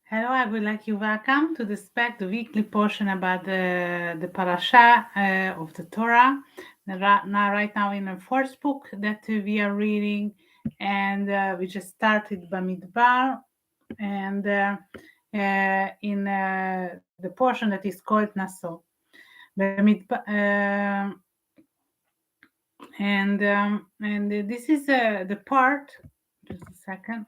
Hello, I would like you welcome to the Spec, the weekly portion about the Parasha of the Torah. Now, right now in the first book that we are reading, and we just started Bamidbar, and in the portion that is called Naso. And this is the part. Just a second.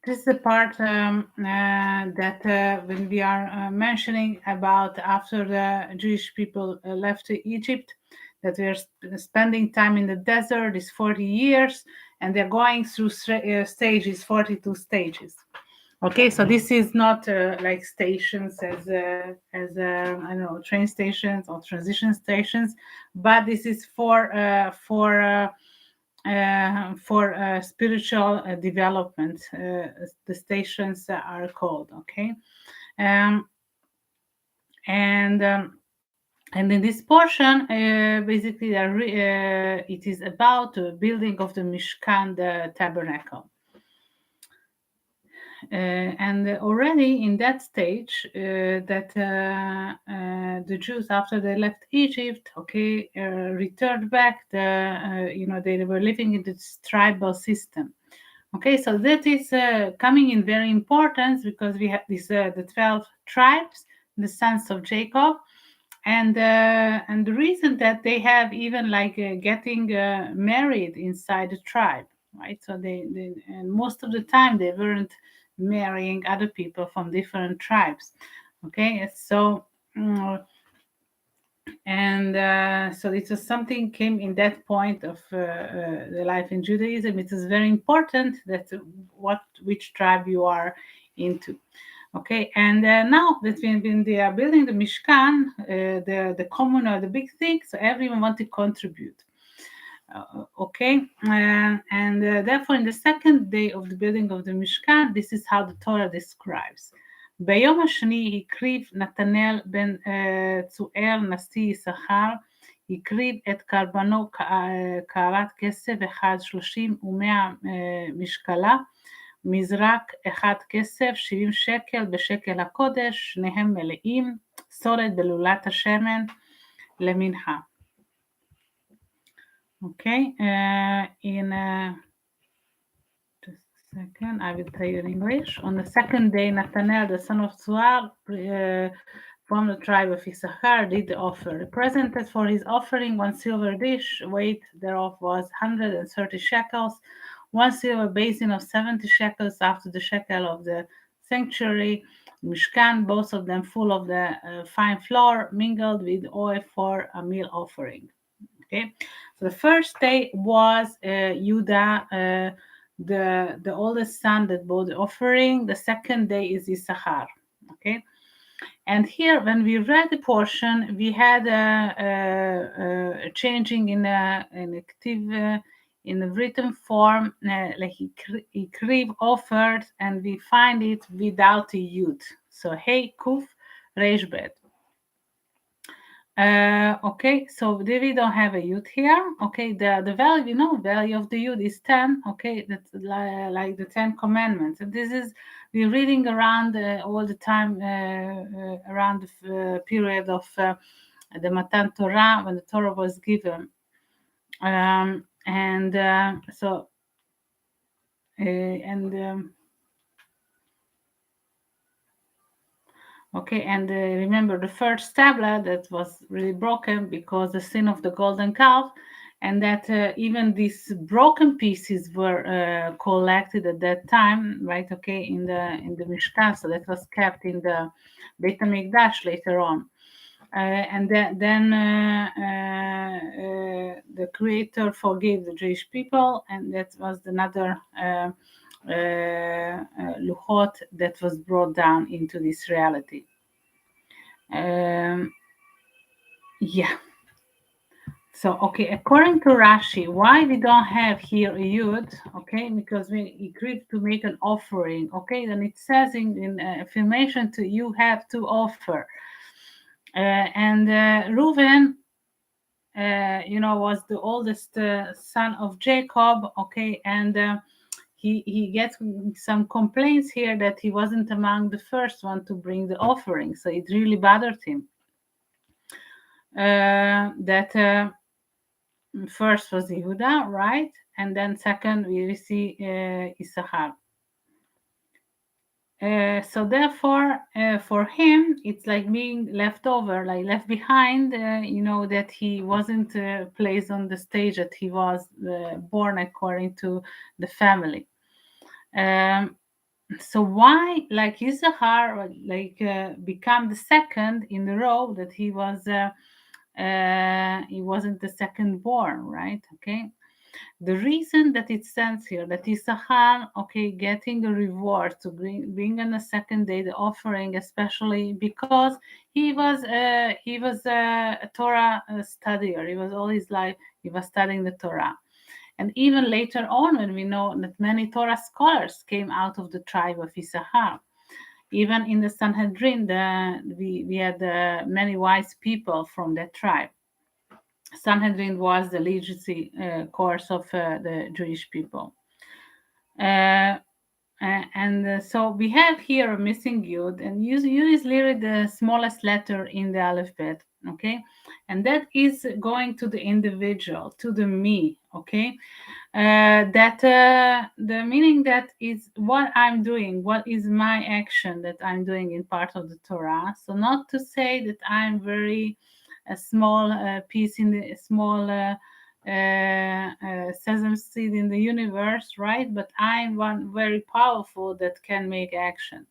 This is the part that when we are mentioning about after the Jewish people left Egypt, that we are spending time in the desert, is 40 years, and they're going through stages, 42 stages. Okay, so this is not like stations as I don't know, train stations or transition stations, but this is for spiritual development. The stations are called, okay, um, and and in this portion, basically, it is about the building of the Mishkan, the tabernacle. And already in that stage, that the Jews, after they left Egypt, okay, returned back. They were living in this tribal system. Okay, so that is coming in very important because we have this the 12 tribes, the sons of Jacob, and the reason that they have even like getting married inside the tribe, right? So they and most of the time they weren't marrying other people from different tribes. Okay, so so it was something came in that point of the life in Judaism. It is very important that which tribe you are into. Okay, and now that when they are building the Mishkan, the communal, the big thing, so everyone want to contribute. Okay, and therefore in the second day of the building of the Mishkan, this is how the Torah describes. ביום השני הקריב נתנאל בן צוער נשיא יששכר, הקריב את קרבנו קערת כסף אחד 30 ו100 משקלה, מזרק אחד כסף 70 שקל בשקל הקודש, שניהם מלאים, סולת בלולת השמן למנחה. Okay, just a second, I will tell you in English. On the second day, Nathanael, the son of Tzuar, from the tribe of Issachar, did the offer. He presented for his offering one silver dish, weight thereof was 130 shekels, one silver basin of 70 shekels after the shekel of the sanctuary, Mishkan, both of them full of the fine flour, mingled with oil for a meal offering. Okay, so the first day was Judah, the oldest son that brought the offering. The second day is Issachar. Okay, and here when we read the portion, we had a changing in active. In the written form, like Ikriv offered, and we find it without a yud. So hey kuf reish bet. Okay, so we don't have a yud here. Okay, the value, value of the yud is 10. Okay, that's like the 10 commandments. And this is we're reading around all the time around the period of the Matan Torah, when the Torah was given. Okay, and remember the first tablet that was really broken because the sin of the golden calf, and that even these broken pieces were collected at that time, right? Okay, in the Mishkan, so that was kept in the Beit HaMikdash later on. And then the Creator forgave the Jewish people, and that was another luchot that was brought down into this reality. Yeah. So, okay, according to Rashi, why we don't have here a yud? Okay, because we agreed to make an offering. Okay, then it says in affirmation to you have to offer. And Reuven, was the oldest son of Jacob. Okay, and he gets some complaints here that he wasn't among the first one to bring the offering. So it really bothered him. That first was Yehuda, right? And then second we see Issachar. So therefore, for him, it's like being left over, like left behind, that he wasn't placed on the stage, that he was born according to the family. So why, like Issachar, become the second in the row, that he wasn't the second born, right? Okay. The reason that it stands here, that Issachar, getting a reward to bring on the second day the offering, especially because he was a Torah studier. He was all his life he was studying the Torah, and even later on, when we know that many Torah scholars came out of the tribe of Issachar. Even in the Sanhedrin, we had many wise people from that tribe. Sanhedrin was the legacy course of the Jewish people. So we have here a missing yud, and yud is literally the smallest letter in the alphabet, okay? And that is going to the individual, to the me, okay? The meaning that is what I'm doing, what is my action that I'm doing in part of the Torah. So not to say that I'm very a small piece in the small sesame seed in the universe, right? But I'm one very powerful that can make action.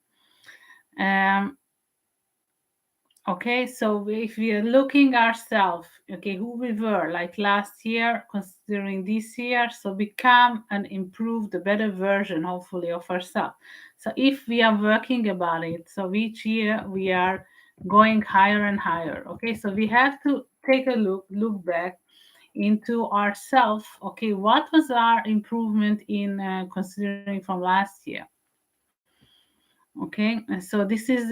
Okay, so if we are looking ourselves, okay, who we were like last year, considering this year, so become an improved, a better version, hopefully, of ourselves. So if we are working about it, so each year we are going higher and higher. Okay, so we have to take a look back into ourselves. Okay, what was our improvement in considering from last year? Okay, so this is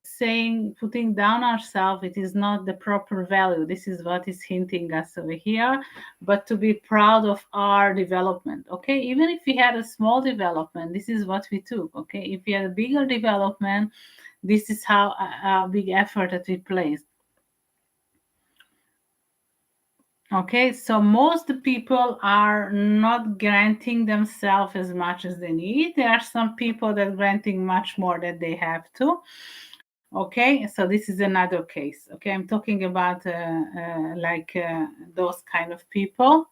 saying, putting down ourselves, it is not the proper value. This is what is hinting us over here, but to be proud of our development. Okay, even if we had a small development, this is what we took. Okay, if we had a bigger development, this is how big effort that we placed. Okay, so most people are not granting themselves as much as they need. There are some people that are granting much more than they have to. Okay, so this is another case. Okay, I'm talking about those kind of people.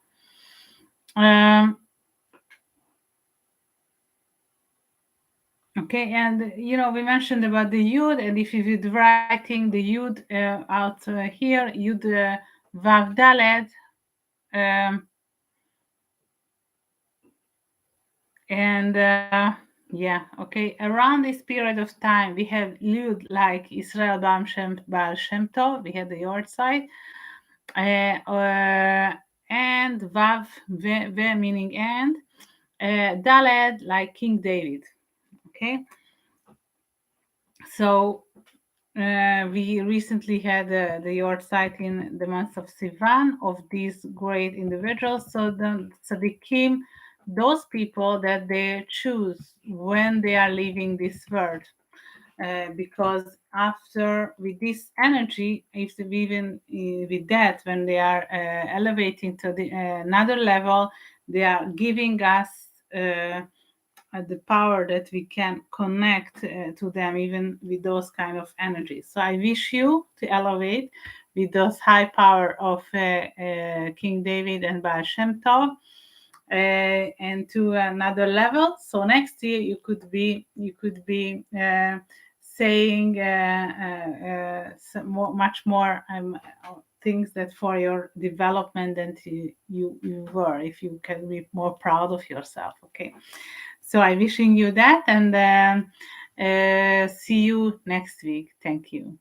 Okay, and we mentioned about the yud, and if you would writing the yud out here, yud vav daled. Around this period of time, we have Yud like Israel Baal Shem Tov, we had the Yortzeit, and Vav, Ve meaning and, Daled like King David. Okay, so we recently had the Yortzeit in the month of Sivan of these great individuals. So the tzaddikim, those people that they choose when they are leaving this world, because after with this energy, if even with that, when they are elevating to the another level, they are giving us the power that we can connect to them even with those kind of energies. So I wish you to elevate with those high power of King David and Baal Shem Tov, and to another level. So next year you could be saying much more things that for your development than you were, if you can be more proud of yourself. Okay, so I'm wishing you that, and see you next week. Thank you.